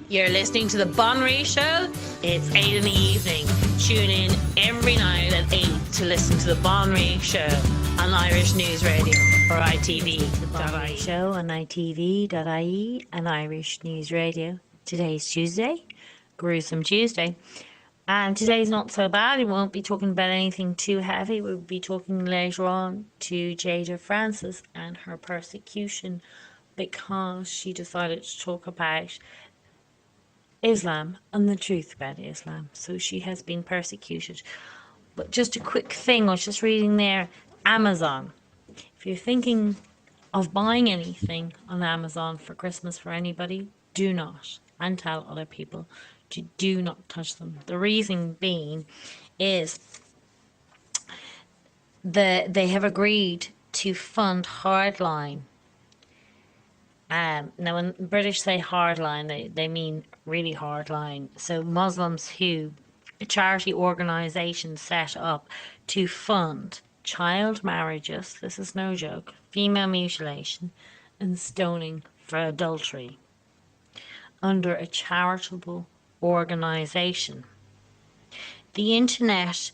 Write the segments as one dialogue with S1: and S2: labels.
S1: You're listening to The Bon Ray Show. It's 8 in the evening. Tune in every night at 8 to listen to The Bon Ray Show on Irish News Radio or ITV.
S2: The Bon Ray Show on ITV.ie and Irish News Radio. Today's Tuesday, Gruesome Tuesday. And today's not so bad. We won't be talking about anything too heavy. We'll be talking later on to Jada Francis and her persecution because she decided to talk about Islam and the truth about Islam. So she has been persecuted. But just a quick thing, I was just reading there, Amazon. If you're thinking of buying anything on Amazon for Christmas for anybody, do not. And tell other people to do not touch them. The reason being is they have agreed to fund Hardline. Now, when British say hardline, they mean really hardline. So Muslims who a charity organisation set up to fund child marriages, this is no joke, female mutilation and stoning for adultery under a charitable organisation. The internet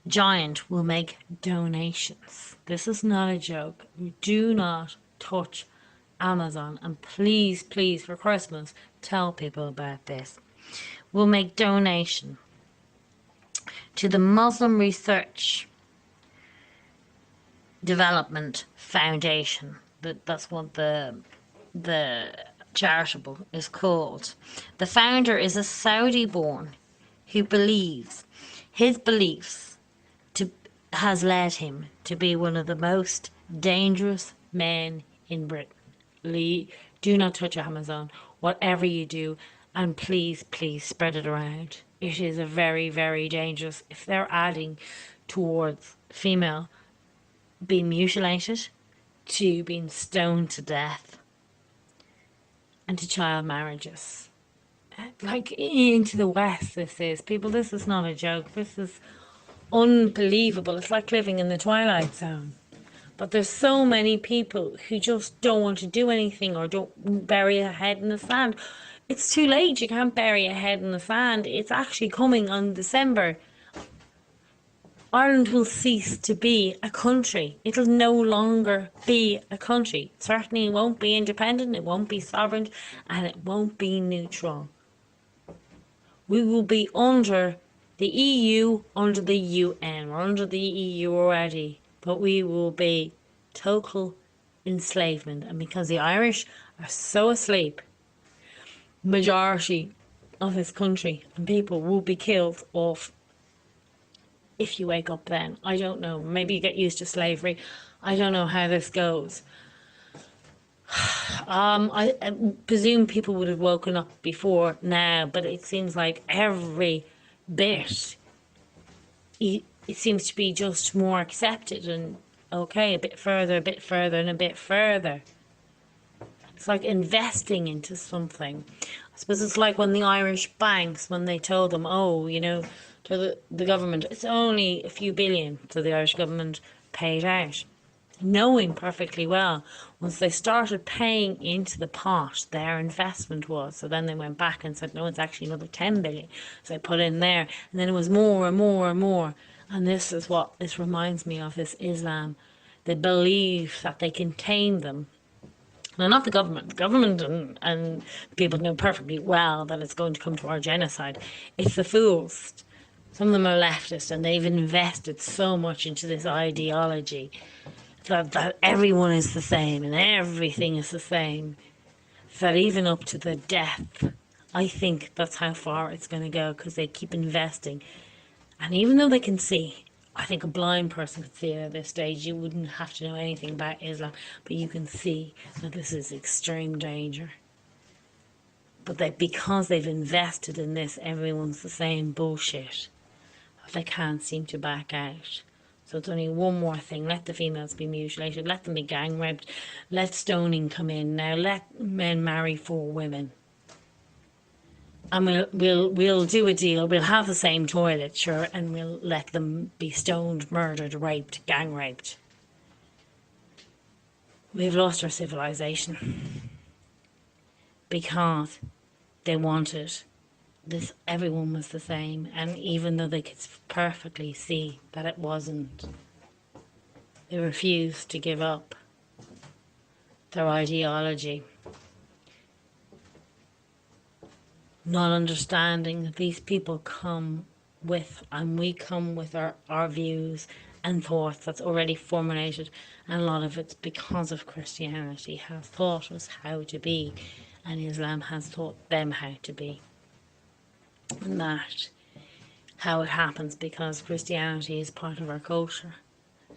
S2: giant will make donations. This is not a joke. Do not touch Amazon, and please, for Christmas, tell people about this. We'll make donation to the Muslim Research Development Foundation. That's what the charitable is called. The founder is a Saudi-born who believes his beliefs has led him to be one of the most dangerous men in Britain. Do not touch Amazon, whatever you do, and please spread it around. It is a very, very dangerous. If they're adding towards female being mutilated, to being stoned to death, and to child marriages, like into the West, this is not a joke. This is unbelievable. It's like living in the Twilight Zone. But there's so many people who just don't want to do anything or don't bury a head in the sand. It's too late. You can't bury a head in the sand. It's actually coming on December. Ireland will cease to be a country. It'll no longer be a country. Certainly it won't be independent, it won't be sovereign, and it won't be neutral. We will be under the EU, under the UN. We're under the EU already. But we will be total enslavement. And because the Irish are so asleep, majority of this country and people will be killed off if you wake up then. I don't know. Maybe you get used to slavery. I don't know how this goes. I presume people would have woken up before now, but it seems like every bit it seems to be just more accepted and okay, a bit further and a bit further. It's like investing into something. I suppose it's like when the Irish banks, when they told them, to the government, it's only a few billion, so the Irish government paid out. Knowing perfectly well, once they started paying into the pot, their investment was. So then they went back and said, no, it's actually another 10 billion. So they put in there, and then it was more and more and more. And this is what this reminds me of, this Islam. They believe that they can tame them. Now, not the government. The government and people know perfectly well that it's going to come to our genocide. It's the fools. Some of them are leftist, and they've invested so much into this ideology that everyone is the same and everything is the same. That even up to the death, I think that's how far it's going to go, because they keep investing. And even though they can see, I think a blind person could see it at this stage. You wouldn't have to know anything about Islam, but you can see that this is extreme danger. But because they've invested in this, everyone's the same bullshit. They can't seem to back out. So it's only one more thing. Let the females be mutilated. Let them be gang raped. Let stoning come in. Now let men marry 4 women. And we'll do a deal. We'll have the same toilet, sure, and we'll let them be stoned, murdered, raped, gang raped. We've lost our civilization because they wanted this, everyone was the same, and even though they could perfectly see that it wasn't, they refused to give up their ideology, not understanding that these people come with, and we come with our views and thoughts that's already formulated, and a lot of it's because of Christianity has taught us how to be, and Islam has taught them how to be. And that how it happens because Christianity is part of our culture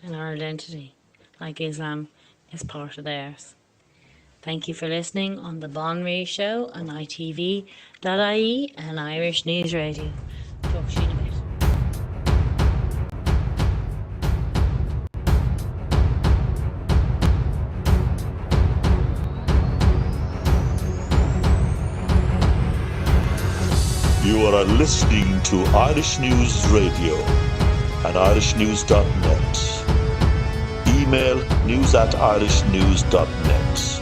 S2: and our identity, like Islam is part of theirs. Thank you for listening on the Bon Ray Show on ITV.ie and Irish News Radio. Talk to you in a bit.
S3: You are listening to Irish News Radio and irishnews.net. Email news@irishnews.net.